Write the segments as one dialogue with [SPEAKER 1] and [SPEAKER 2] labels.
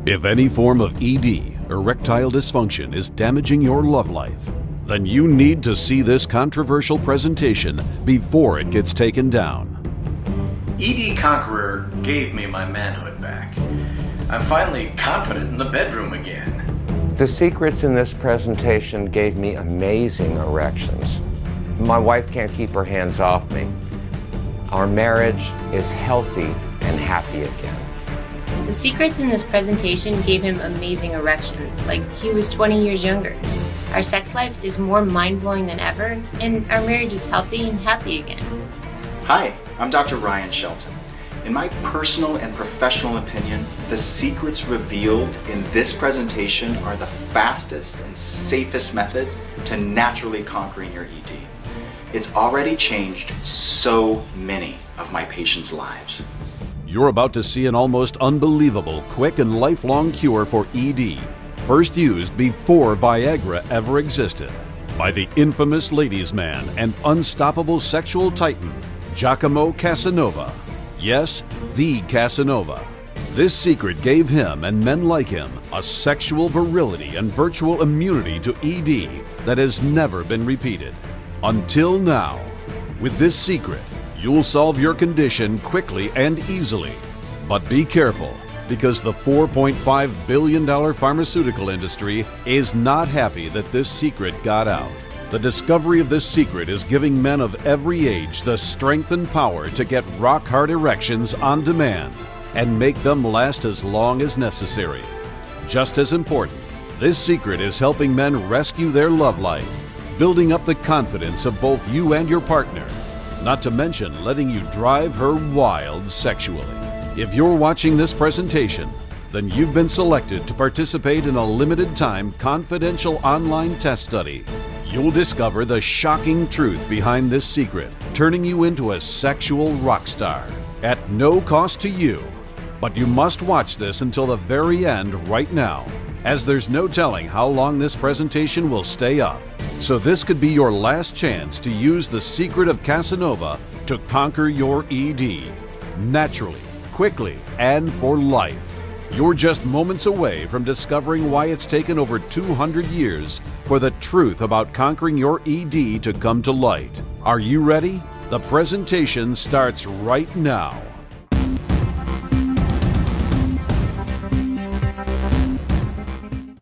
[SPEAKER 1] If any form of ED, erectile dysfunction, is damaging your love life, then you need to see this controversial presentation before it gets taken down.
[SPEAKER 2] ED Conqueror gave me my manhood back. I'm finally confident in the bedroom again.
[SPEAKER 3] The secrets in this presentation gave me amazing erections. My wife can't keep her hands off me. Our marriage is healthy and happy again.
[SPEAKER 4] The secrets in this presentation gave him amazing erections, like he was 20 years younger. Our sex life is more mind-blowing than ever, and our marriage is healthy and happy again.
[SPEAKER 5] Hi, I'm Dr. Ryan Shelton. In my personal and professional opinion, the secrets revealed in this presentation are the fastest and safest method to naturally conquering your ED. It's already changed so many of my patients' lives.
[SPEAKER 1] You're about to see an almost unbelievable, quick and lifelong cure for ED, first used before Viagra ever existed, by the infamous ladies' man and unstoppable sexual titan, Giacomo Casanova. Yes, the Casanova. This secret gave him and men like him a sexual virility and virtual immunity to ED that has never been repeated. Until now. With this secret, you'll solve your condition quickly and easily. But be careful, because the $4.5 billion pharmaceutical industry is not happy that this secret got out. The discovery of this secret is giving men of every age the strength and power to get rock-hard erections on demand and make them last as long as necessary. Just as important, this secret is helping men rescue their love life, building up the confidence of both you and your partner, not to mention letting you drive her wild sexually. If you're watching this presentation, then you've been selected to participate in a limited-time confidential online test study. You'll discover the shocking truth behind this secret, turning you into a sexual rock star at no cost to you. But you must watch this until the very end right now, as there's no telling how long this presentation will stay up. So this could be your last chance to use the secret of Casanova to conquer your ED. Naturally, quickly, and for life. You're just moments away from discovering why it's taken over 200 years for the truth about conquering your ED to come to light. Are you ready? The presentation starts right now.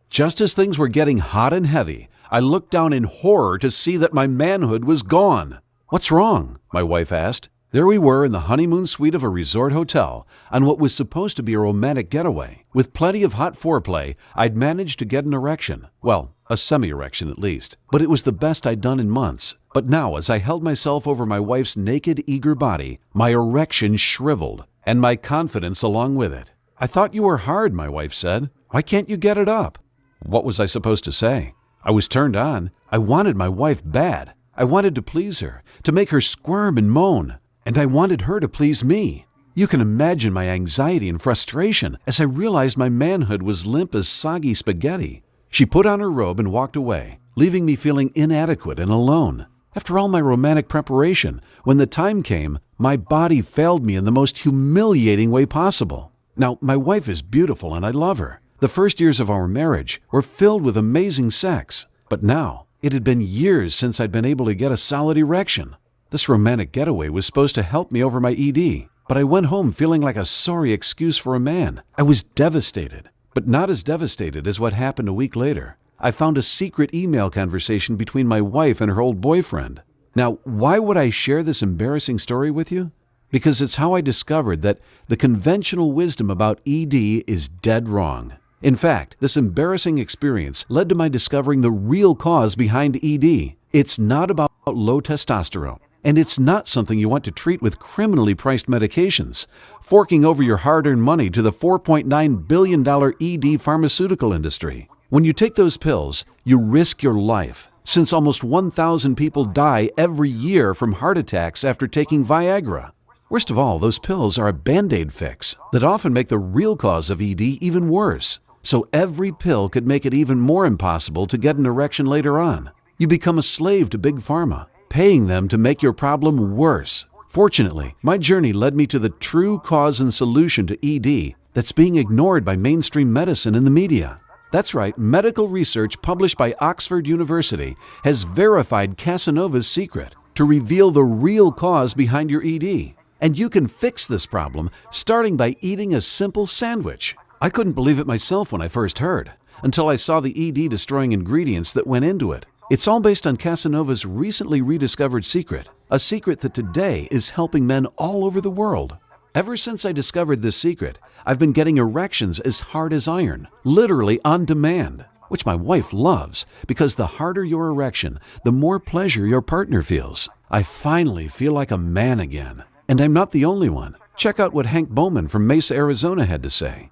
[SPEAKER 1] Just as things were getting hot and heavy, I looked down in horror to see that my manhood was gone. "What's wrong?" my wife asked. There we were in the honeymoon suite of a resort hotel on what was supposed to be a romantic getaway. With plenty of hot foreplay, I'd managed to get an erection. Well, a semi-erection at least. But it was the best I'd done in months. But now, as I held myself over my wife's naked, eager body, my erection shriveled, and my confidence along with it. "I thought you were hard," my wife said. "Why can't you get it up?" What was I supposed to say? I was turned on. I wanted my wife bad. I wanted to please her, to make her squirm and moan. And I wanted her to please me. You can imagine my anxiety and frustration as I realized my manhood was limp as soggy spaghetti. She put on her robe and walked away, leaving me feeling inadequate and alone. After all my romantic preparation, when the time came, my body failed me in the most humiliating way possible. Now, my wife is beautiful and I love her. The first years of our marriage were filled with amazing sex. But now, it had been years since I'd been able to get a solid erection. This romantic getaway was supposed to help me over my ED, but I went home feeling like a sorry excuse for a man. I was devastated, but not as devastated as what happened a week later. I found a secret email conversation between my wife and her old boyfriend. Now, why would I share this embarrassing story with you? Because it's how I discovered that the conventional wisdom about ED is dead wrong. In fact, this embarrassing experience led to my discovering the real cause behind ED. It's not about low testosterone. And it's not something you want to treat with criminally priced medications, forking over your hard-earned money to the $4.9 billion ED pharmaceutical industry. When you take those pills, you risk your life, since almost 1,000 people die every year from heart attacks after taking Viagra. Worst of all, those pills are a Band-Aid fix that often make the real cause of ED even worse. So every pill could make it even more impossible to get an erection later on. You become a slave to Big Pharma, paying them to make your problem worse. Fortunately, my journey led me to the true cause and solution to ED that's being ignored by mainstream medicine and the media. That's right, medical research published by Oxford University has verified Casanova's secret to reveal the real cause behind your ED. And you can fix this problem starting by eating a simple sandwich. I couldn't believe it myself when I first heard, until I saw the ED-destroying ingredients that went into it. It's all based on Casanova's recently rediscovered secret, a secret that today is helping men all over the world. Ever since I discovered this secret, I've been getting erections as hard as iron, literally on demand, which my wife loves because the harder your erection, the more pleasure your partner feels. I finally feel like a man again. And I'm not the only one. Check out what Hank Bowman from Mesa, Arizona had to say.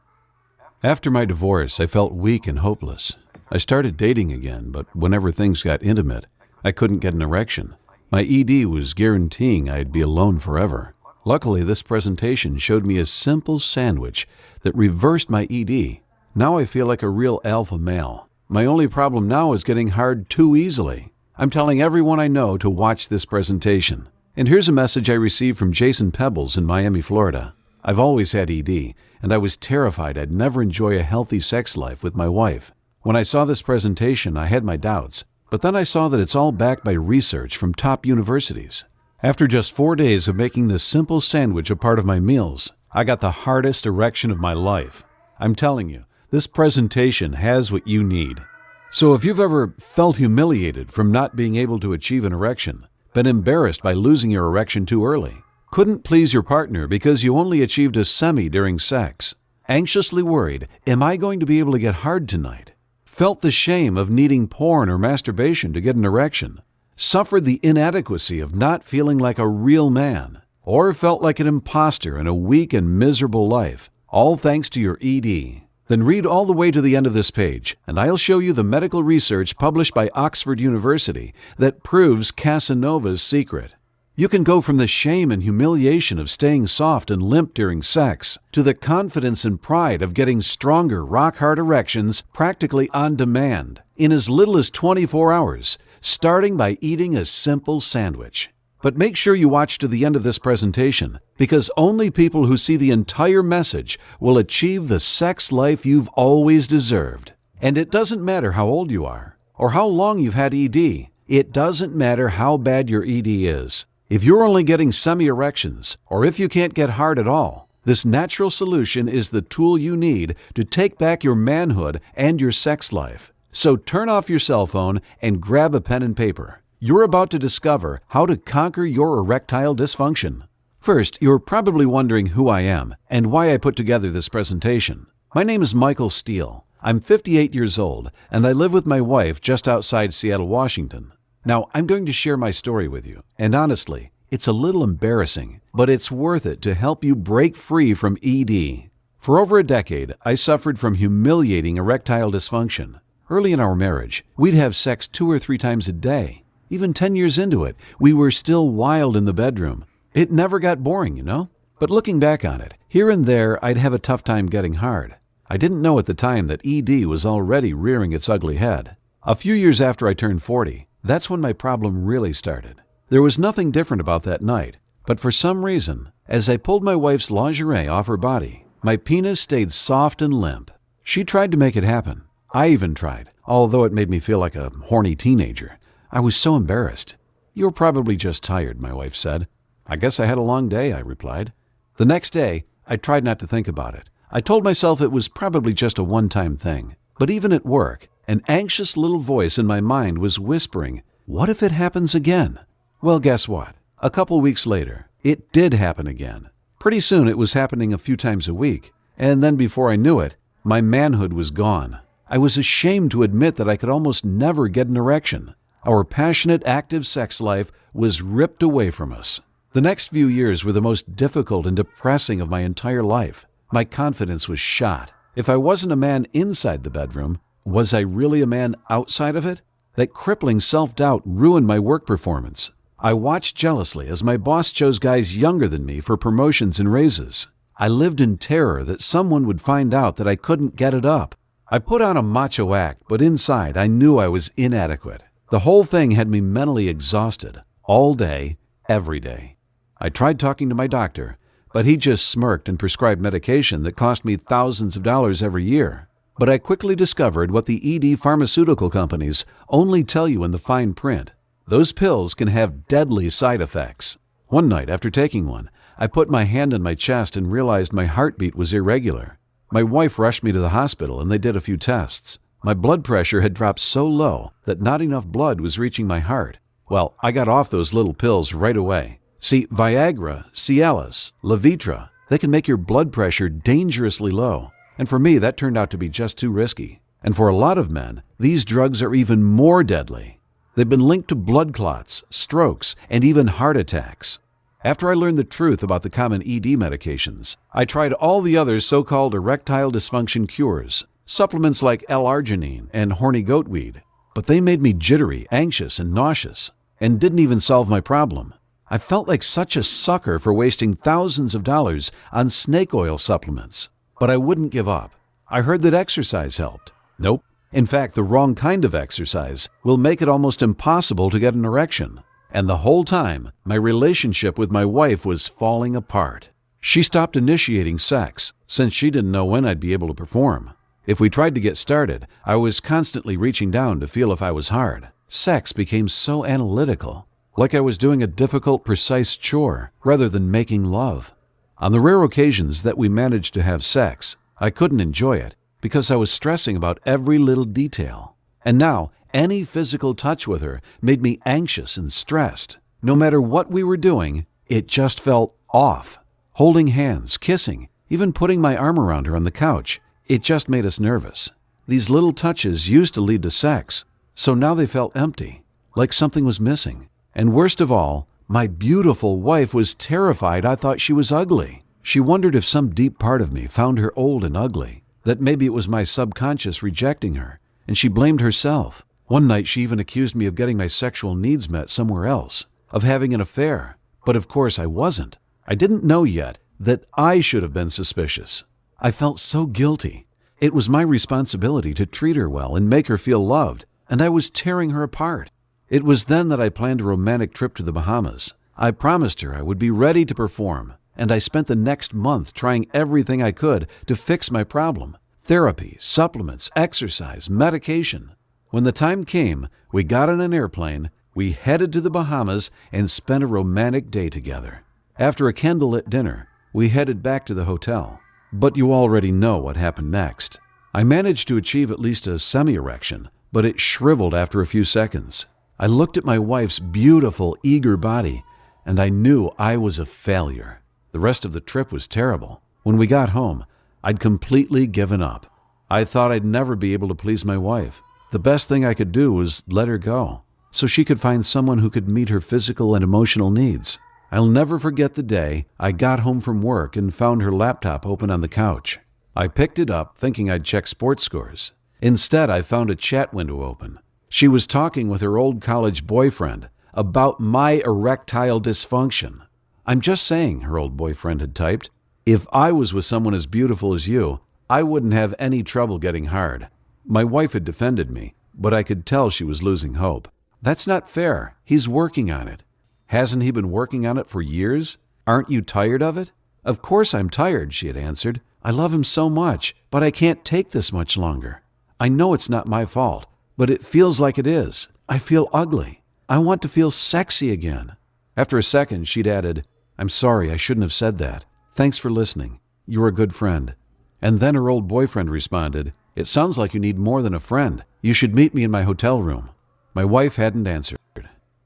[SPEAKER 1] After my divorce, I felt weak and hopeless. I started dating again, but whenever things got intimate, I couldn't get an erection. My ED was guaranteeing I'd be alone forever. Luckily, this presentation showed me a simple sandwich that reversed my ED. Now I feel like a real alpha male. My only problem now is getting hard too easily. I'm telling everyone I know to watch this presentation. And here's a message I received from Jason Pebbles in Miami, Florida. I've always had ED, and I was terrified I'd never enjoy a healthy sex life with my wife. When I saw this presentation, I had my doubts, but then I saw that it's all backed by research from top universities. After just 4 days of making this simple sandwich a part of my meals, I got the hardest erection of my life. I'm telling you, this presentation has what you need. So if you've ever felt humiliated from not being able to achieve an erection, been embarrassed by losing your erection too early, couldn't please your partner because you only achieved a semi during sex, anxiously worried, am I going to be able to get hard tonight? Felt the shame of needing porn or masturbation to get an erection, suffered the inadequacy of not feeling like a real man, or felt like an imposter in a weak and miserable life, all thanks to your ED. Then read all the way to the end of this page, and I'll show you the medical research published by Oxford University that proves Casanova's secret. You can go from the shame and humiliation of staying soft and limp during sex to the confidence and pride of getting stronger, rock-hard erections practically on demand in as little as 24 hours, starting by eating a simple sandwich. But make sure you watch to the end of this presentation, because only people who see the entire message will achieve the sex life you've always deserved. And it doesn't matter how old you are, or how long you've had ED. It doesn't matter how bad your ED is. If you're only getting semi-erections, or if you can't get hard at all, this natural solution is the tool you need to take back your manhood and your sex life. So turn off your cell phone and grab a pen and paper. You're about to discover how to conquer your erectile dysfunction. First, you're probably wondering who I am and why I put together this presentation. My name is Michael Steele. I'm 58 years old, and I live with my wife just outside Seattle, Washington. Now, I'm going to share my story with you, and honestly, it's a little embarrassing, but it's worth it to help you break free from ED. For over a decade, I suffered from humiliating erectile dysfunction. Early in our marriage, we'd have sex 2 or 3 times a day. Even 10 years into it, we were still wild in the bedroom. It never got boring, you know? But looking back on it, here and there I'd have a tough time getting hard. I didn't know at the time that ED was already rearing its ugly head. A few years after I turned 40, that's when my problem really started. There was nothing different about that night, but for some reason, as I pulled my wife's lingerie off her body, my penis stayed soft and limp. She tried to make it happen. I even tried, although it made me feel like a horny teenager. I was so embarrassed. "You're probably just tired," my wife said. "I guess I had a long day," I replied. The next day, I tried not to think about it. I told myself it was probably just a one-time thing. But even at work, an anxious little voice in my mind was whispering, "What if it happens again?" Well, guess what? A couple weeks later, it did happen again. Pretty soon it was happening a few times a week, and then before I knew it, my manhood was gone. I was ashamed to admit that I could almost never get an erection. Our passionate, active sex life was ripped away from us. The next few years were the most difficult and depressing of my entire life. My confidence was shot. If I wasn't a man inside the bedroom, was I really a man outside of it? That crippling self-doubt ruined my work performance. I watched jealously as my boss chose guys younger than me for promotions and raises. I lived in terror that someone would find out that I couldn't get it up. I put on a macho act, but inside I knew I was inadequate. The whole thing had me mentally exhausted, all day, every day. I tried talking to my doctor, but he just smirked and prescribed medication that cost me thousands of dollars every year. But I quickly discovered what the ED pharmaceutical companies only tell you in the fine print. Those pills can have deadly side effects. One night after taking one, I put my hand on my chest and realized my heartbeat was irregular. My wife rushed me to the hospital and they did a few tests. My blood pressure had dropped so low that not enough blood was reaching my heart. Well, I got off those little pills right away. See, Viagra, Cialis, Levitra, they can make your blood pressure dangerously low. And for me, that turned out to be just too risky. And for a lot of men, these drugs are even more deadly. They've been linked to blood clots, strokes, and even heart attacks. After I learned the truth about the common ED medications, I tried all the other so-called erectile dysfunction cures, supplements like L-arginine and horny goatweed, but they made me jittery, anxious, and nauseous, and didn't even solve my problem. I felt like such a sucker for wasting thousands of dollars on snake oil supplements. But I wouldn't give up. I heard that exercise helped. Nope. In fact, the wrong kind of exercise will make it almost impossible to get an erection. And the whole time, my relationship with my wife was falling apart. She stopped initiating sex, since she didn't know when I'd be able to perform. If we tried to get started, I was constantly reaching down to feel if I was hard. Sex became so analytical, like I was doing a difficult, precise chore rather than making love. On the rare occasions that we managed to have sex, I couldn't enjoy it because I was stressing about every little detail. And now, any physical touch with her made me anxious and stressed. No matter what we were doing, it just felt off. Holding hands, kissing, even putting my arm around her on the couch, it just made us nervous. These little touches used to lead to sex, so now they felt empty, like something was missing. And worst of all, my beautiful wife was terrified I thought she was ugly. She wondered if some deep part of me found her old and ugly, that maybe it was my subconscious rejecting her, and she blamed herself. One night she even accused me of getting my sexual needs met somewhere else, of having an affair. But of course I wasn't. I didn't know yet that I should have been suspicious. I felt so guilty. It was my responsibility to treat her well and make her feel loved, and I was tearing her apart. It was then that I planned a romantic trip to the Bahamas. I promised her I would be ready to perform, and I spent the next month trying everything I could to fix my problem. Therapy, supplements, exercise, medication. When the time came, we got on an airplane, we headed to the Bahamas, and spent a romantic day together. After a candlelit dinner, we headed back to the hotel. But you already know what happened next. I managed to achieve at least a semi-erection, but it shriveled after a few seconds. I looked at my wife's beautiful, eager body, and I knew I was a failure. The rest of the trip was terrible. When we got home, I'd completely given up. I thought I'd never be able to please my wife. The best thing I could do was let her go, so she could find someone who could meet her physical and emotional needs. I'll never forget the day I got home from work and found her laptop open on the couch. I picked it up thinking I'd check sports scores. Instead, I found a chat window open. She was talking with her old college boyfriend about my erectile dysfunction. I'm just saying, her old boyfriend had typed, if I was with someone as beautiful as you, I wouldn't have any trouble getting hard. My wife had defended me, but I could tell she was losing hope. That's not fair. He's working on it. Hasn't he been working on it for years? Aren't you tired of it? Of course I'm tired, she had answered. I love him so much, but I can't take this much longer. I know it's not my fault, but it feels like it is. I feel ugly. I want to feel sexy again. After a second, she'd added, I'm sorry, I shouldn't have said that. Thanks for listening. You're a good friend. And then her old boyfriend responded, it sounds like you need more than a friend. You should meet me in my hotel room. My wife hadn't answered.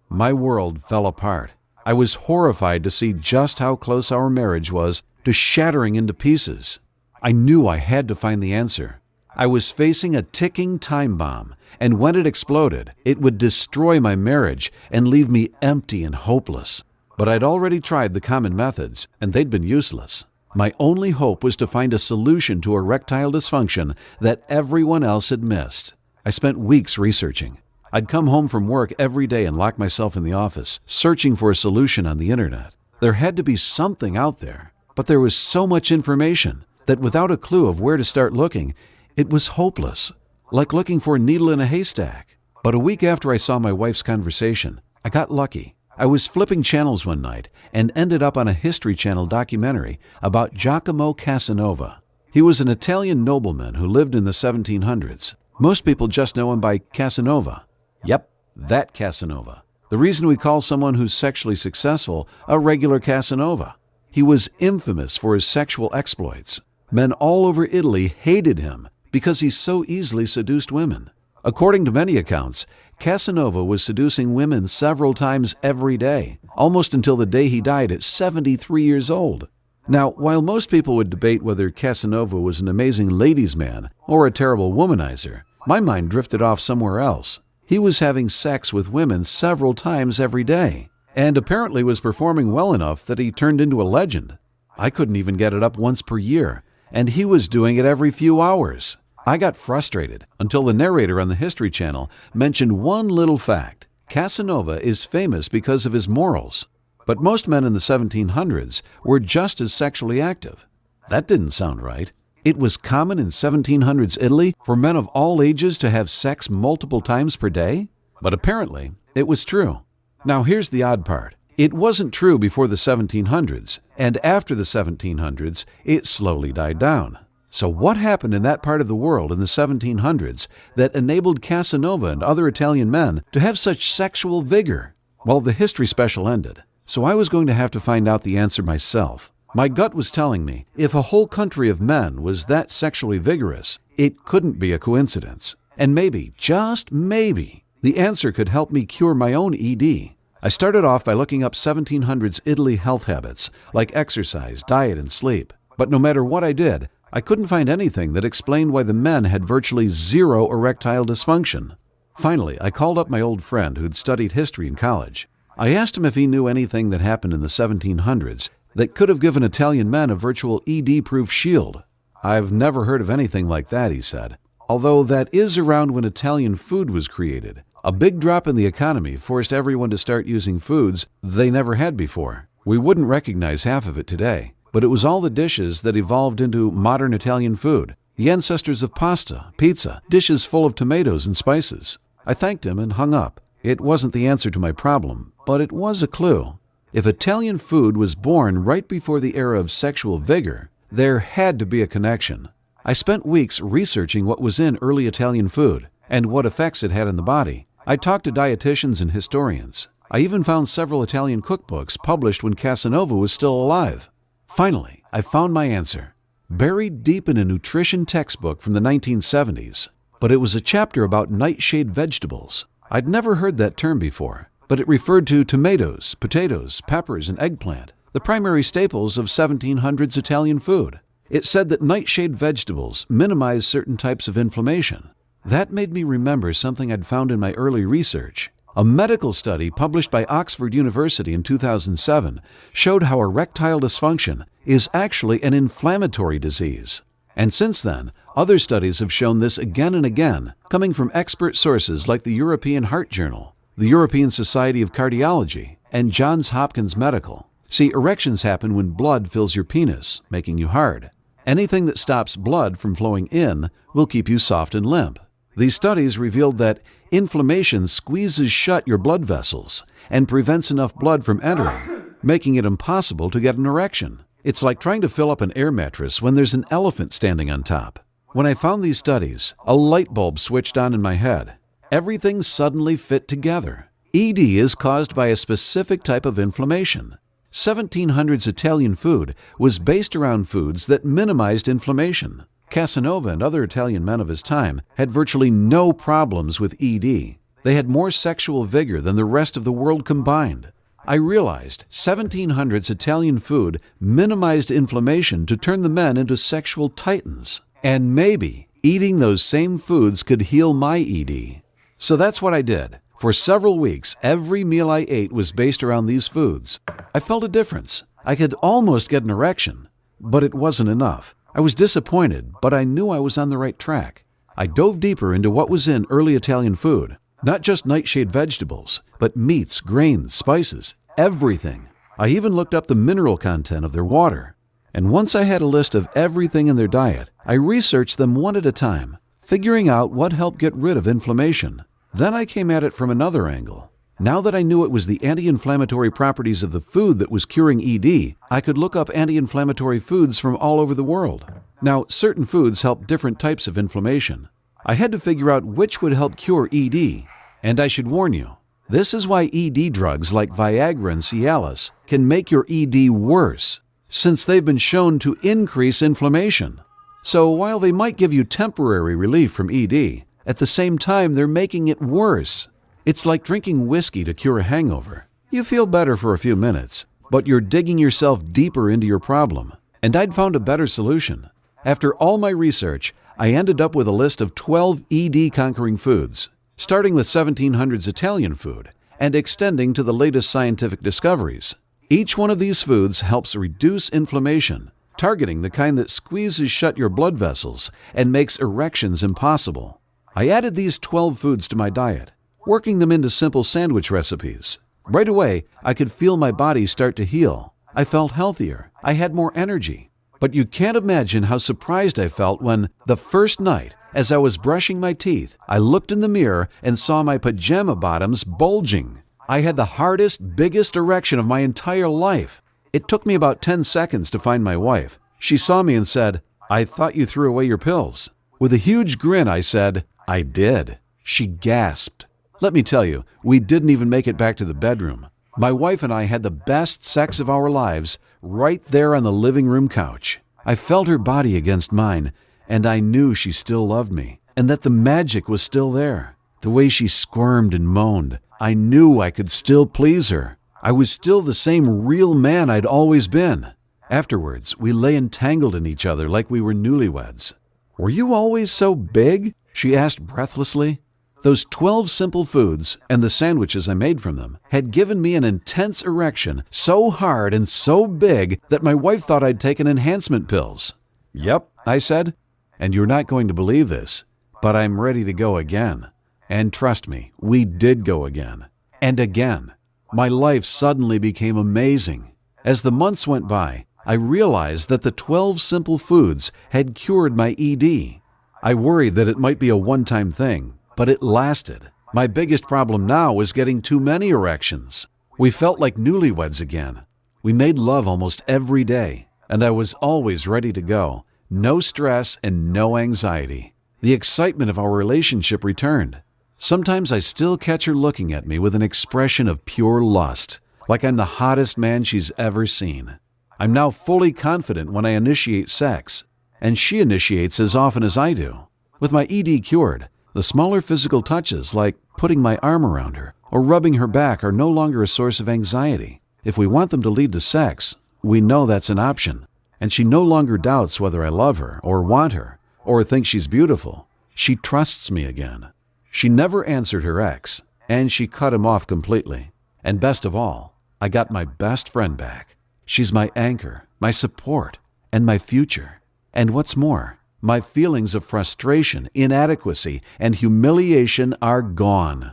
[SPEAKER 1] My world fell apart. I was horrified to see just how close our marriage was to shattering into pieces. I knew I had to find the answer. I was facing a ticking time bomb, and when it exploded, it would destroy my marriage and leave me empty and hopeless. But I'd already tried the common methods, and they'd been useless. My only hope was to find a solution to erectile dysfunction that everyone else had missed. I spent weeks researching. I'd come home from work every day and lock myself in the office, searching for a solution on the internet. There had to be something out there, but there was so much information that without a clue of where to start looking, it was hopeless, like looking for a needle in a haystack. But a week after I saw my wife's conversation, I got lucky. I was flipping channels one night and ended up on a History Channel documentary about Giacomo Casanova. He was an Italian nobleman who lived in the 1700s. Most people just know him by Casanova. Yep, that Casanova. The reason we call someone who's sexually successful a regular Casanova. He was infamous for his sexual exploits. Men all over Italy hated him because he so easily seduced women. According to many accounts, Casanova was seducing women several times every day, almost until the day he died at 73 years old. Now, while most people would debate whether Casanova was an amazing ladies' man or a terrible womanizer, my mind drifted off somewhere else. He was having sex with women several times every day, and apparently was performing well enough that he turned into a legend. I couldn't even get it up once per year, and he was doing it every few hours. I got frustrated until the narrator on the History Channel mentioned one little fact. Casanova is famous because of his morals, but most men in the 1700s were just as sexually active. That didn't sound right. It was common in 1700s Italy for men of all ages to have sex multiple times per day? But apparently, it was true. Now here's the odd part. It wasn't true before the 1700s, and after the 1700s, it slowly died down. So what happened in that part of the world in the 1700s that enabled Casanova and other Italian men to have such sexual vigor? Well, the history special ended, so I was going to have to find out the answer myself. My gut was telling me if a whole country of men was that sexually vigorous, it couldn't be a coincidence. And maybe, just maybe, the answer could help me cure my own ED. I started off by looking up 1700s Italy health habits, like exercise, diet, and sleep. But no matter what I did, I couldn't find anything that explained why the men had virtually zero erectile dysfunction. Finally, I called up my old friend who'd studied history in college. I asked him if he knew anything that happened in the 1700s that could have given Italian men a virtual ED-proof shield. "I've never heard of anything like that," he said. "Although that is around when Italian food was created. A big drop in the economy forced everyone to start using foods they never had before. We wouldn't recognize half of it today. But it was all the dishes that evolved into modern Italian food, the ancestors of pasta, pizza, dishes full of tomatoes and spices." I thanked him and hung up. It wasn't the answer to my problem, but it was a clue. If Italian food was born right before the era of sexual vigor, there had to be a connection. I spent weeks researching what was in early Italian food and what effects it had on the body. I talked to dietitians and historians. I even found several Italian cookbooks published when Casanova was still alive. Finally, I found my answer, buried deep in a nutrition textbook from the 1970s. But it was a chapter about nightshade vegetables. I'd never heard that term before, but it referred to tomatoes, potatoes, peppers, and eggplant, the primary staples of 1700s Italian food. It said that nightshade vegetables minimize certain types of inflammation. That made me remember something I'd found in my early research. A medical study published by Oxford University in 2007 showed how erectile dysfunction is actually an inflammatory disease. And since then, other studies have shown this again and again, coming from expert sources like the European Heart Journal, the European Society of Cardiology, and Johns Hopkins Medical. See, erections happen when blood fills your penis, making you hard. Anything that stops blood from flowing in will keep you soft and limp. These studies revealed that inflammation squeezes shut your blood vessels and prevents enough blood from entering, making it impossible to get an erection. It's like trying to fill up an air mattress when there's an elephant standing on top. When I found these studies, a light bulb switched on in my head. Everything suddenly fit together. ED is caused by a specific type of inflammation. 1700s Italian food was based around foods that minimized inflammation. Casanova and other Italian men of his time had virtually no problems with ED. They had more sexual vigor than the rest of the world combined. I realized 1700s Italian food minimized inflammation to turn the men into sexual titans. And maybe eating those same foods could heal my ED. So that's what I did. For several weeks, every meal I ate was based around these foods. I felt a difference. I could almost get an erection, but it wasn't enough. I was disappointed, but I knew I was on the right track. I dove deeper into what was in early Italian food. Not just nightshade vegetables, but meats, grains, spices, everything. I even looked up the mineral content of their water. And once I had a list of everything in their diet, I researched them one at a time, figuring out what helped get rid of inflammation. Then I came at it from another angle. Now that I knew it was the anti-inflammatory properties of the food that was curing ED, I could look up anti-inflammatory foods from all over the world. Now, certain foods help different types of inflammation. I had to figure out which would help cure ED. And I should warn you, this is why ED drugs like Viagra and Cialis can make your ED worse, since they've been shown to increase inflammation. So while they might give you temporary relief from ED, at the same time they're making it worse. It's like drinking whiskey to cure a hangover. You feel better for a few minutes, but you're digging yourself deeper into your problem. And I'd found a better solution. After all my research, I ended up with a list of 12 ED-conquering foods, starting with 1700s Italian food and extending to the latest scientific discoveries. Each one of these foods helps reduce inflammation, targeting the kind that squeezes shut your blood vessels and makes erections impossible. I added these 12 foods to my diet, working them into simple sandwich recipes. Right away, I could feel my body start to heal. I felt healthier. I had more energy. But you can't imagine how surprised I felt when, the first night, as I was brushing my teeth, I looked in the mirror and saw my pajama bottoms bulging. I had the hardest, biggest erection of my entire life. It took me about 10 seconds to find my wife. She saw me and said, "I thought you threw away your pills." With a huge grin, I said, "I did." She gasped. Let me tell you, we didn't even make it back to the bedroom. My wife and I had the best sex of our lives right there on the living room couch. I felt her body against mine, and I knew she still loved me, and that the magic was still there. The way she squirmed and moaned, I knew I could still please her. I was still the same real man I'd always been. Afterwards, we lay entangled in each other like we were newlyweds. "Were you always so big?" she asked breathlessly. Those 12 simple foods and the sandwiches I made from them had given me an intense erection so hard and so big that my wife thought I'd taken enhancement pills. "Yep," I said, "and you're not going to believe this, but I'm ready to go again." And trust me, we did go again. And again. My life suddenly became amazing. As the months went by, I realized that the 12 simple foods had cured my ED. I worried that it might be a one-time thing, but it lasted. My biggest problem now was getting too many erections. We felt like newlyweds again. We made love almost every day, and I was always ready to go. No stress and no anxiety. The excitement of our relationship returned. Sometimes I still catch her looking at me with an expression of pure lust, like I'm the hottest man she's ever seen. I'm now fully confident when I initiate sex, and she initiates as often as I do. With my ED cured, the smaller physical touches, like putting my arm around her or rubbing her back, are no longer a source of anxiety. If we want them to lead to sex, we know that's an option. And she no longer doubts whether I love her or want her or think she's beautiful. She trusts me again. She never answered her ex, and she cut him off completely. And best of all, I got my best friend back. She's my anchor, my support, and my future. And what's more, my feelings of frustration, inadequacy, and humiliation are gone.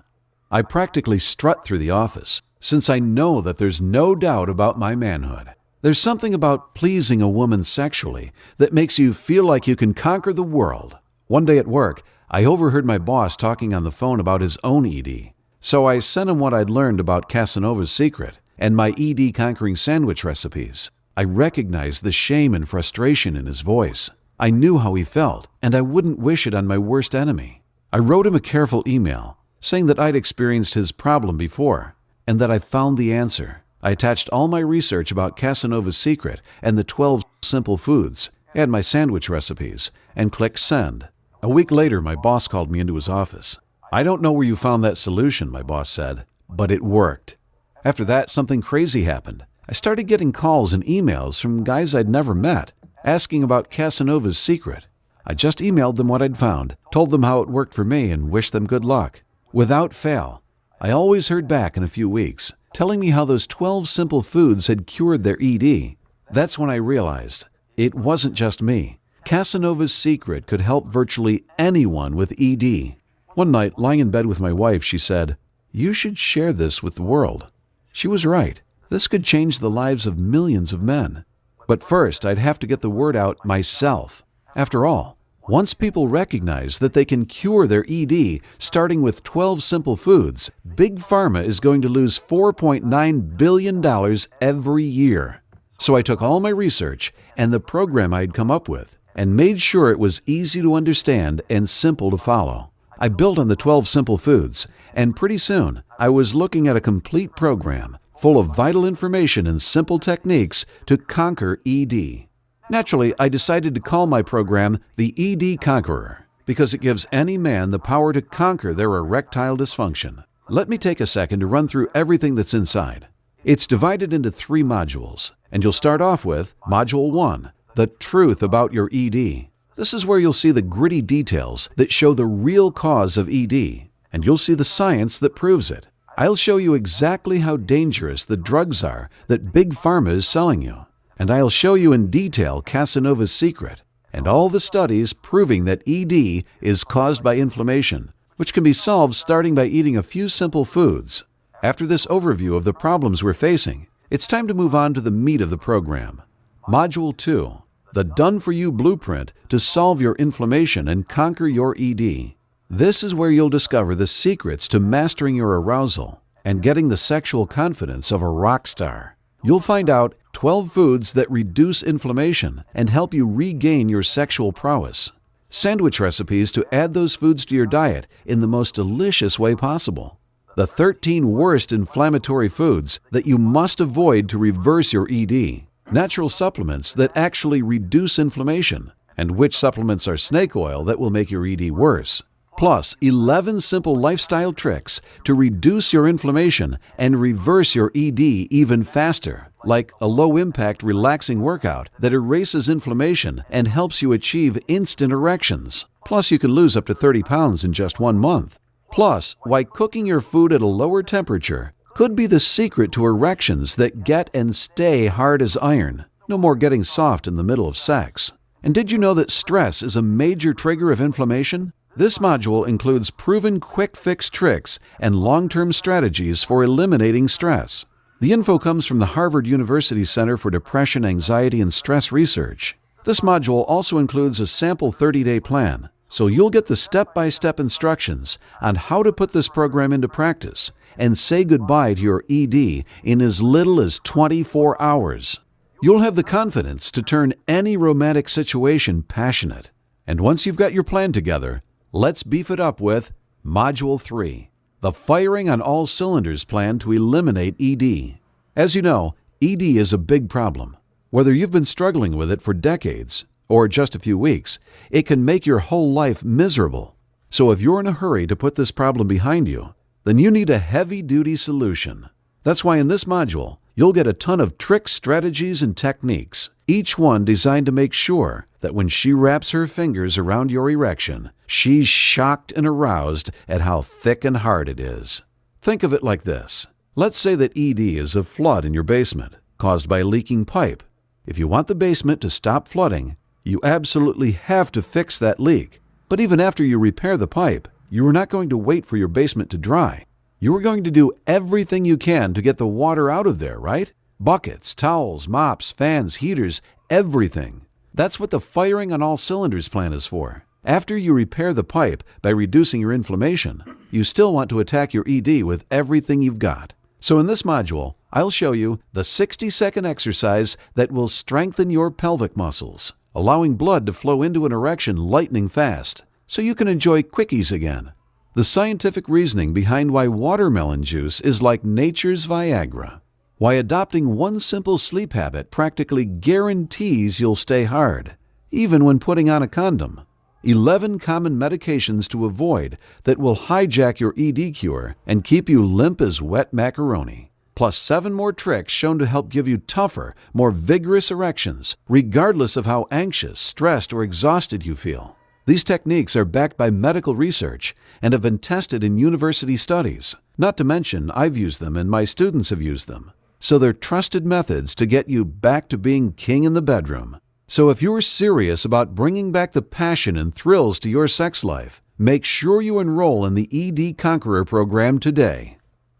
[SPEAKER 1] I practically strut through the office, since I know that there's no doubt about my manhood. There's something about pleasing a woman sexually that makes you feel like you can conquer the world. One day at work, I overheard my boss talking on the phone about his own ED. So I sent him what I'd learned about Casanova's secret and my ED conquering sandwich recipes. I recognized the shame and frustration in his voice. I knew how he felt, and I wouldn't wish it on my worst enemy. I wrote him a careful email, saying that I'd experienced his problem before, and that I found the answer. I attached all my research about Casanova's secret and the 12 simple foods, and my sandwich recipes, and clicked send. A week later, my boss called me into his office. "I don't know where you found that solution," my boss said, "but it worked." After that, something crazy happened. I started getting calls and emails from guys I'd never met, asking about Casanova's secret. I just emailed them what I'd found, told them how it worked for me, and wished them good luck. Without fail, I always heard back in a few weeks, telling me how those 12 simple foods had cured their ED. That's when I realized it wasn't just me. Casanova's secret could help virtually anyone with ED. One night, lying in bed with my wife, she said, "You should share this with the world." She was right. This could change the lives of millions of men. But first, I'd have to get the word out myself. After all, Once people recognize that they can cure their ED starting with 12 simple foods, Big Pharma is going to lose $4.9 billion every year. So I took all my research and the program I'd come up with and made sure it was easy to understand and simple to follow. I built on the 12 simple foods, and pretty soon I was looking at a complete program full of vital information and simple techniques to conquer ED. Naturally, I decided to call my program the ED Conqueror because it gives any man the power to conquer their erectile dysfunction. Let me take a second to run through everything that's inside. It's divided into 3 modules, and you'll start off with Module 1, The Truth About Your ED. This is where you'll see the gritty details that show the real cause of ED, and you'll see the science that proves it. I'll show you exactly how dangerous the drugs are that Big Pharma is selling you. And I'll show you in detail Casanova's secret and all the studies proving that ED is caused by inflammation, which can be solved starting by eating a few simple foods. After this overview of the problems we're facing, it's time to move on to the meat of the program. Module 2, the Done-For-You Blueprint to Solve Your Inflammation and Conquer Your ED. This is where you'll discover the secrets to mastering your arousal and getting the sexual confidence of a rock star. You'll find out 12 foods that reduce inflammation and help you regain your sexual prowess. Sandwich recipes to add those foods to your diet in the most delicious way possible. The 13 worst inflammatory foods that you must avoid to reverse your ED. Natural supplements that actually reduce inflammation, and which supplements are snake oil that will make your ED worse. Plus 11 simple lifestyle tricks to reduce your inflammation and reverse your ED even faster, like a low-impact relaxing workout that erases inflammation and helps you achieve instant erections. Plus you can lose up to 30 pounds in just 1 month. Plus, why cooking your food at a lower temperature could be the secret to erections that get and stay hard as iron. No more getting soft in the middle of sex. And did you know that stress is a major trigger of inflammation? This module includes proven quick-fix tricks and long-term strategies for eliminating stress. The info comes from the Harvard University Center for Depression, Anxiety, and Stress Research. This module also includes a sample 30-day plan, so you'll get the step-by-step instructions on how to put this program into practice and say goodbye to your ED in as little as 24 hours. You'll have the confidence to turn any romantic situation passionate. And once you've got your plan together, let's beef it up with Module 3, the Firing on All Cylinders Plan to Eliminate ED. As you know, ED is a big problem. Whether you've been struggling with it for decades or just a few weeks, it can make your whole life miserable. So if you're in a hurry to put this problem behind you, then you need a heavy-duty solution. That's why in this module, you'll get a ton of tricks, strategies, and techniques, each one designed to make sure that when she wraps her fingers around your erection, she's shocked and aroused at how thick and hard it is. Think of it like this. Let's say that ED is a flood in your basement, caused by a leaking pipe. If you want the basement to stop flooding, you absolutely have to fix that leak. But even after you repair the pipe, you are not going to wait for your basement to dry. You are going to do everything you can to get the water out of there, right? Buckets, towels, mops, fans, heaters, everything. That's what the Firing on All Cylinders plan is for. After you repair the pipe by reducing your inflammation, you still want to attack your ED with everything you've got. So in this module, I'll show you the 60-second exercise that will strengthen your pelvic muscles, allowing blood to flow into an erection lightning fast, so you can enjoy quickies again. The scientific reasoning behind why watermelon juice is like nature's Viagra. Why adopting one simple sleep habit practically guarantees you'll stay hard, even when putting on a condom. 11 common medications to avoid that will hijack your ED cure and keep you limp as wet macaroni. Plus 7 more tricks shown to help give you tougher, more vigorous erections, regardless of how anxious, stressed, or exhausted you feel. These techniques are backed by medical research and have been tested in university studies. Not to mention, I've used them and my students have used them. So they're trusted methods to get you back to being king in the bedroom. So if you're serious about bringing back the passion and thrills to your sex life, make sure you enroll in the ED Conqueror program today.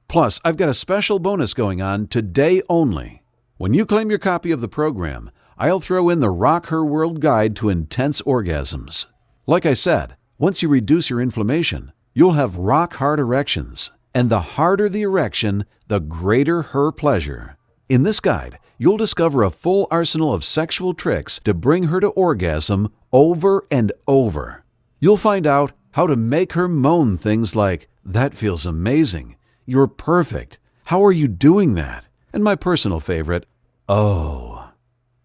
[SPEAKER 1] Plus, I've got a special bonus going on today only. When you claim your copy of the program, I'll throw in the Rock Her World Guide to Intense Orgasms. Like I said, once you reduce your inflammation, you'll have rock-hard erections. And the harder the erection, the greater her pleasure. In this guide, you'll discover a full arsenal of sexual tricks to bring her to orgasm over and over. You'll find out how to make her moan things like, "That feels amazing," "You're perfect," "How are you doing that?" and my personal favorite, "Oh."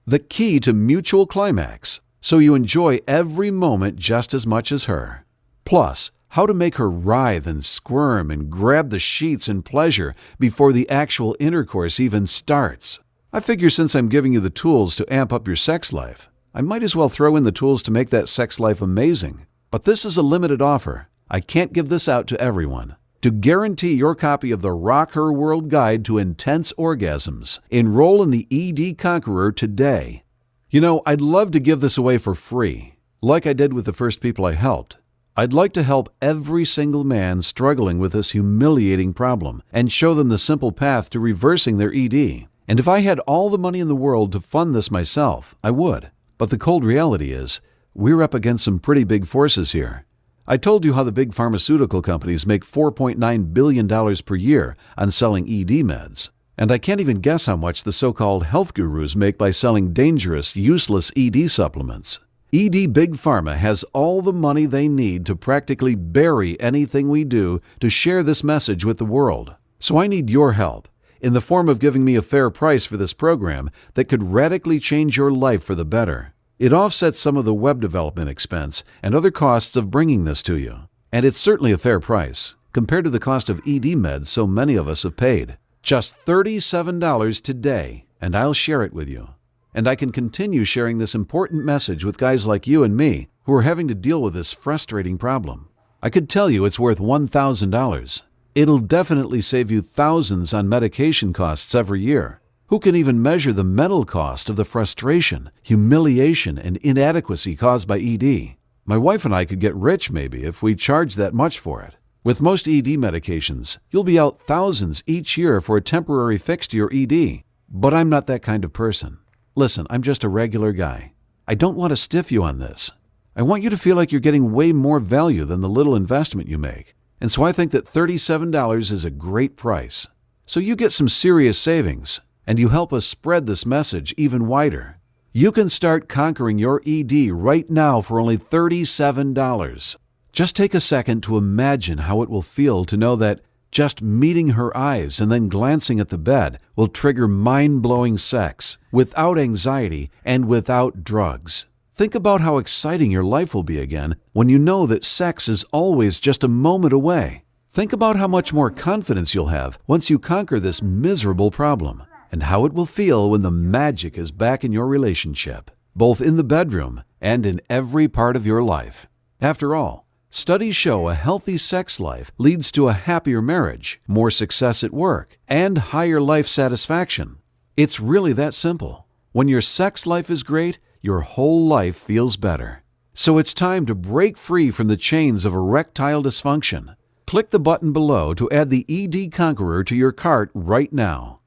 [SPEAKER 1] The key to mutual climax, so you enjoy every moment just as much as her. Plus, how to make her writhe and squirm and grab the sheets in pleasure before the actual intercourse even starts. I figure since I'm giving you the tools to amp up your sex life, I might as well throw in the tools to make that sex life amazing. But this is a limited offer. I can't give this out to everyone. To guarantee your copy of the Rock Her World Guide to Intense Orgasms, enroll in the ED Conqueror today. You know, I'd love to give this away for free, like I did with the first people I helped. I'd like to help every single man struggling with this humiliating problem and show them the simple path to reversing their ED. And if I had all the money in the world to fund this myself, I would. But the cold reality is, we're up against some pretty big forces here. I told you how the big pharmaceutical companies make $4.9 billion per year on selling ED meds. And I can't even guess how much the so-called health gurus make by selling dangerous, useless ED supplements. ED Big Pharma has all the money they need to practically bury anything we do to share this message with the world. So I need your help, in the form of giving me a fair price for this program that could radically change your life for the better. It offsets some of the web development expense and other costs of bringing this to you. And it's certainly a fair price, compared to the cost of ED meds so many of us have paid. Just $37 today, and I'll share it with you. And I can continue sharing this important message with guys like you and me who are having to deal with this frustrating problem. I could tell you it's worth $1,000. It'll definitely save you thousands on medication costs every year. Who can even measure the mental cost of the frustration, humiliation, and inadequacy caused by ED? My wife and I could get rich maybe if we charged that much for it. With most ED medications, you'll be out thousands each year for a temporary fix to your ED. But I'm not that kind of person. Listen, I'm just a regular guy. I don't want to stiff you on this. I want you to feel like you're getting way more value than the little investment you make. And so I think that $37 is a great price. So you get some serious savings, and you help us spread this message even wider. You can start conquering your ED right now for only $37. Just take a second to imagine how it will feel to know that just meeting her eyes and then glancing at the bed will trigger mind-blowing sex without anxiety and without drugs. Think about how exciting your life will be again when you know that sex is always just a moment away. Think about how much more confidence you'll have once you conquer this miserable problem, and how it will feel when the magic is back in your relationship, both in the bedroom and in every part of your life. After all, studies show a healthy sex life leads to a happier marriage, more success at work, and higher life satisfaction. It's really that simple. When your sex life is great, your whole life feels better. So it's time to break free from the chains of erectile dysfunction. Click the button below to add the ED Conqueror to your cart right now.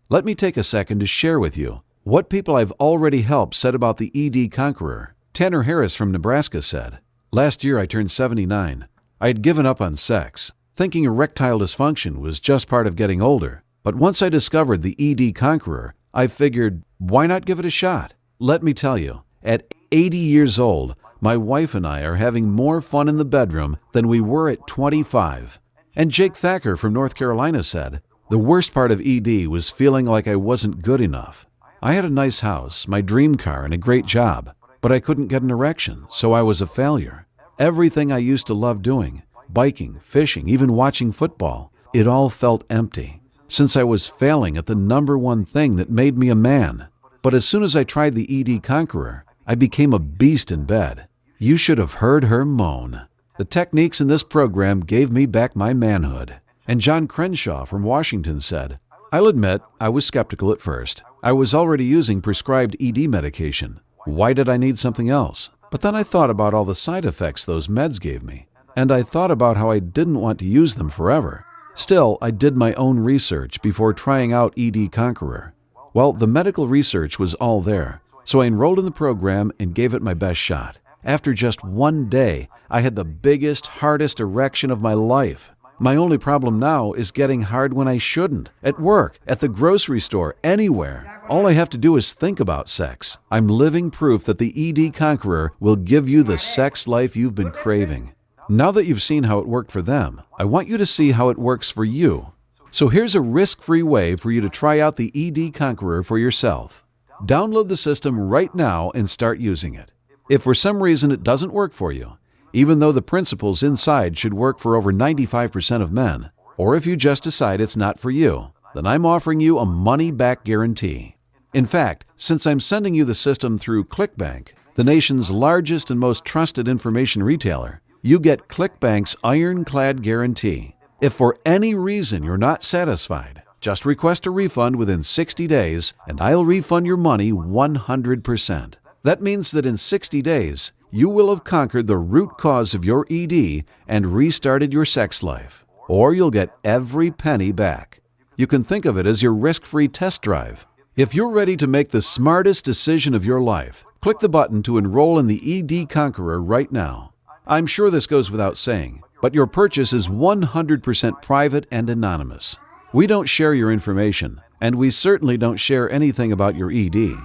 [SPEAKER 1] Let me take a second to share with you what people I've already helped said about the ED Conqueror. Tanner Harris from Nebraska said, "Last year I turned 79. I had given up on sex, thinking erectile dysfunction was just part of getting older. But once I discovered the ED Conqueror, I figured, why not give it a shot? Let me tell you, at 80 years old, my wife and I are having more fun in the bedroom than we were at 25. And Jake Thacker from North Carolina said, "The worst part of ED was feeling like I wasn't good enough. I had a nice house, my dream car, and a great job, but I couldn't get an erection, so I was a failure. Everything I used to love doing, biking, fishing, even watching football, it all felt empty, since I was failing at the number one thing that made me a man. But as soon as I tried the ED Conqueror, I became a beast in bed. You should have heard her moan. The techniques in this program gave me back my manhood." And John Crenshaw from Washington said, "I'll admit I was skeptical at first. I was already using prescribed ED medication. Why did I need something else? But then I thought about all the side effects those meds gave me, and I thought about how I didn't want to use them forever. Still, I did my own research before trying out ED Conqueror. Well, the medical research was all there, so I enrolled in the program and gave it my best shot. After just one day, I had the biggest, hardest erection of my life. My only problem now is getting hard when I shouldn't, at work, at the grocery store, anywhere. All I have to do is think about sex. I'm living proof that the ED Conqueror will give you the sex life you've been craving. Now that you've seen how it worked for them, I want you to see how it works for you. So here's a risk-free way for you to try out the ED Conqueror for yourself. Download the system right now and start using it. If for some reason it doesn't work for you, even though the principles inside should work for over 95% of men, or if you just decide it's not for you, then I'm offering you a money-back guarantee. In fact, since I'm sending you the system through ClickBank, the nation's largest and most trusted information retailer, you get ClickBank's ironclad guarantee. If for any reason you're not satisfied, just request a refund within 60 days and I'll refund your money 100%. That means that in 60 days, you will have conquered the root cause of your ED and restarted your sex life, or you'll get every penny back. You can think of it as your risk-free test drive. If you're ready to make the smartest decision of your life, click the button to enroll in the ED Conqueror right now. I'm sure this goes without saying, but your purchase is 100% private and anonymous. We don't share your information, and we certainly don't share anything about your ED.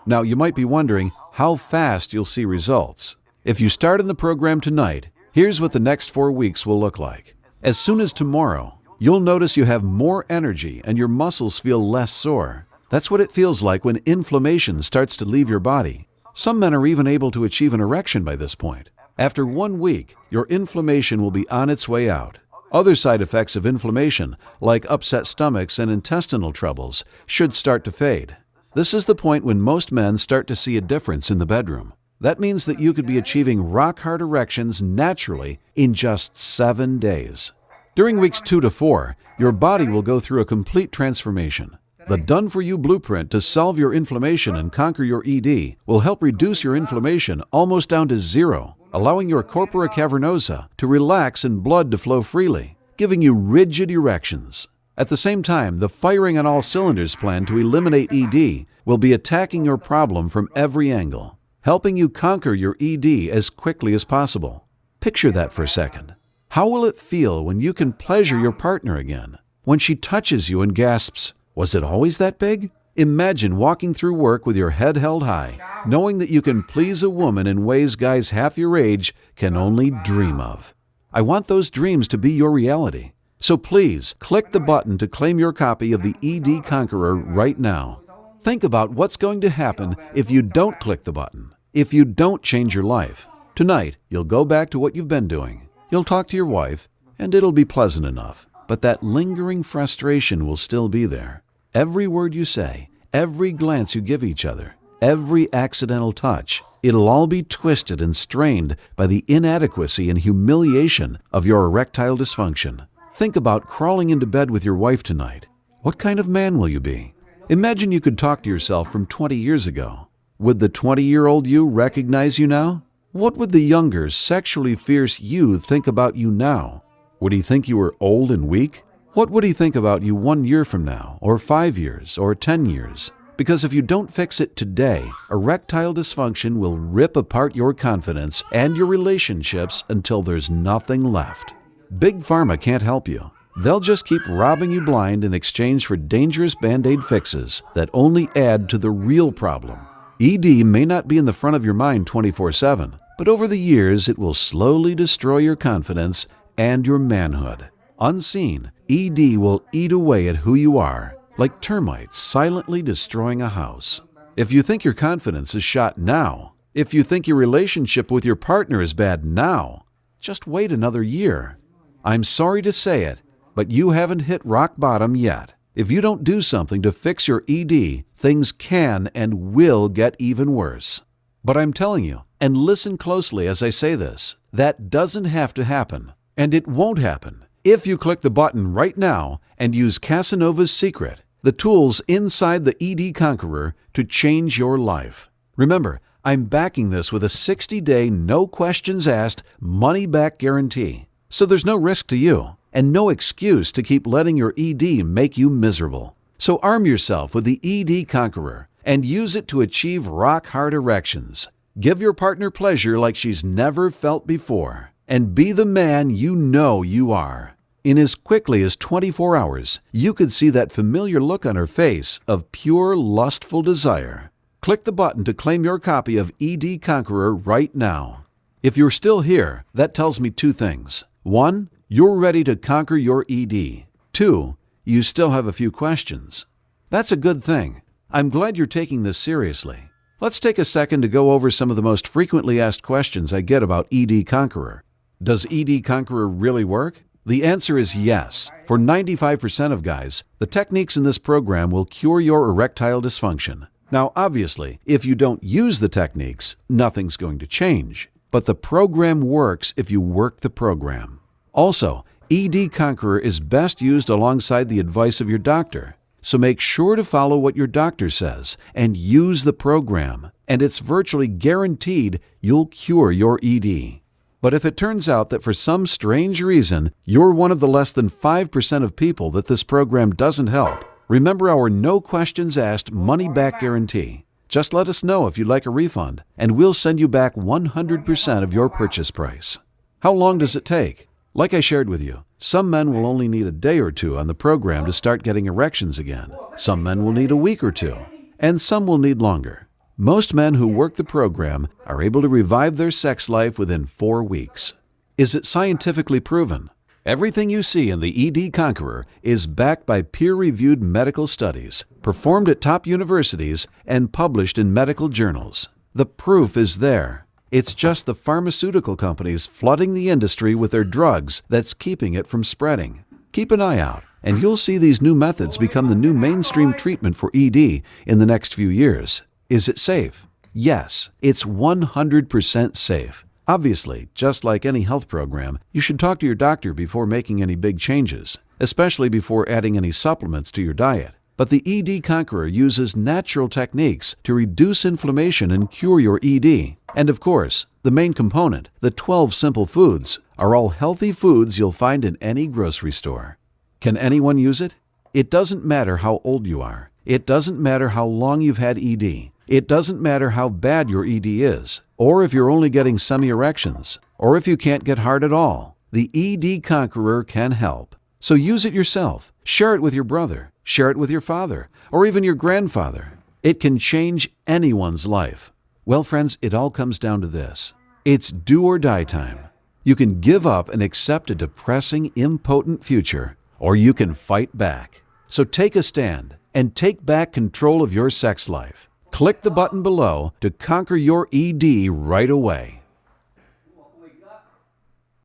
[SPEAKER 1] Now, you might be wondering how fast you'll see results. If you start in the program tonight, here's what the next 4 weeks will look like. As soon as tomorrow, you'll notice you have more energy and your muscles feel less sore. That's what it feels like when inflammation starts to leave your body. Some men are even able to achieve an erection by this point. After 1 week, your inflammation will be on its way out. Other side effects of inflammation, like upset stomachs and intestinal troubles, should start to fade. This is the point when most men start to see a difference in the bedroom. That means that you could be achieving rock-hard erections naturally in just 7 days. During weeks 2 to 4, your body will go through a complete transformation. The done-for-you blueprint to solve your inflammation and conquer your ED will help reduce your inflammation almost down to zero, allowing your corpora cavernosa to relax and blood to flow freely, giving you rigid erections. At the same time, the firing on all cylinders plan to eliminate ED will be attacking your problem from every angle, helping you conquer your ED as quickly as possible. Picture that for a second. How will it feel when you can pleasure your partner again? When she touches you and gasps, "Was it always that big?" Imagine walking through work with your head held high, knowing that you can please a woman in ways guys half your age can only dream of. I want those dreams to be your reality. So please, click the button to claim your copy of the ED Conqueror right now. Think about what's going to happen if you don't click the button, if you don't change your life. Tonight, you'll go back to what you've been doing. You'll talk to your wife, and it'll be pleasant enough. But that lingering frustration will still be there. Every word you say, every glance you give each other, every accidental touch, it'll all be twisted and strained by the inadequacy and humiliation of your erectile dysfunction. Think about crawling into bed with your wife tonight. What kind of man will you be? Imagine you could talk to yourself from 20 years ago. Would the 20-year-old you recognize you now? What would the younger, sexually fierce you think about you now? Would he think you were old and weak? What would he think about you 1 year from now, or 5 years, or 10 years? Because if you don't fix it today, erectile dysfunction will rip apart your confidence and your relationships until there's nothing left. Big Pharma can't help you. They'll just keep robbing you blind in exchange for dangerous Band-Aid fixes that only add to the real problem. ED may not be in the front of your mind 24/7, but over the years it will slowly destroy your confidence and your manhood. Unseen, ED will eat away at who you are, like termites silently destroying a house. If you think your confidence is shot now, if you think your relationship with your partner is bad now, just wait another year. I'm sorry to say it, but you haven't hit rock bottom yet. If you don't do something to fix your ED, things can and will get even worse. But I'm telling you, and listen closely as I say this, that doesn't have to happen, and it won't happen if you click the button right now and use Casanova's Secret, the tools inside the ED Conqueror to change your life. Remember, I'm backing this with a 60-day, no questions asked, money-back guarantee. So there's no risk to you, and no excuse to keep letting your ED make you miserable. So arm yourself with the ED Conqueror and use it to achieve rock-hard erections. Give your partner pleasure like she's never felt before, and be the man you know you are. In as quickly as 24 hours, you could see that familiar look on her face of pure lustful desire. Click the button to claim your copy of ED Conqueror right now. If you're still here, that tells me two things. 1, you're ready to conquer your ED. 2, you still have a few questions. That's a good thing. I'm glad you're taking this seriously. Let's take a second to go over some of the most frequently asked questions I get about ED Conqueror. Does ED Conqueror really work? The answer is yes. For 95% of guys, the techniques in this program will cure your erectile dysfunction. Now, obviously, if you don't use the techniques, nothing's going to change. But the program works if you work the program. Also, ED Conqueror is best used alongside the advice of your doctor. So make sure to follow what your doctor says and use the program. And it's virtually guaranteed you'll cure your ED. But if it turns out that for some strange reason, you're one of the less than 5% of people that this program doesn't help, remember our no questions asked money-back guarantee. Just let us know if you'd like a refund, and we'll send you back 100% of your purchase price. How long does it take? Like I shared with you, some men will only need a day or two on the program to start getting erections again. Some men will need a week or two, and some will need longer. Most men who work the program are able to revive their sex life within 4 weeks. Is it scientifically proven? Everything you see in the ED Conqueror is backed by peer-reviewed medical studies, performed at top universities, and published in medical journals. The proof is there. It's just the pharmaceutical companies flooding the industry with their drugs that's keeping it from spreading. Keep an eye out, and you'll see these new methods become the new mainstream treatment for ED in the next few years. Is it safe? Yes, it's 100% safe. Obviously, just like any health program, you should talk to your doctor before making any big changes, especially before adding any supplements to your diet. But the ED Conqueror uses natural techniques to reduce inflammation and cure your ED. And of course, the main component, the 12 simple foods, are all healthy foods you'll find in any grocery store. Can anyone use it? It doesn't matter how old you are. It doesn't matter how long you've had ED. It doesn't matter how bad your ED is, or if you're only getting semi-erections, or if you can't get hard at all. The ED Conqueror can help. So use it yourself. Share it with your brother. Share it with your father, or even your grandfather. It can change anyone's life. Well, friends, it all comes down to this. It's do or die time. You can give up and accept a depressing, impotent future, or you can fight back. So take a stand and take back control of your sex life. Click the button below to conquer your ED right away.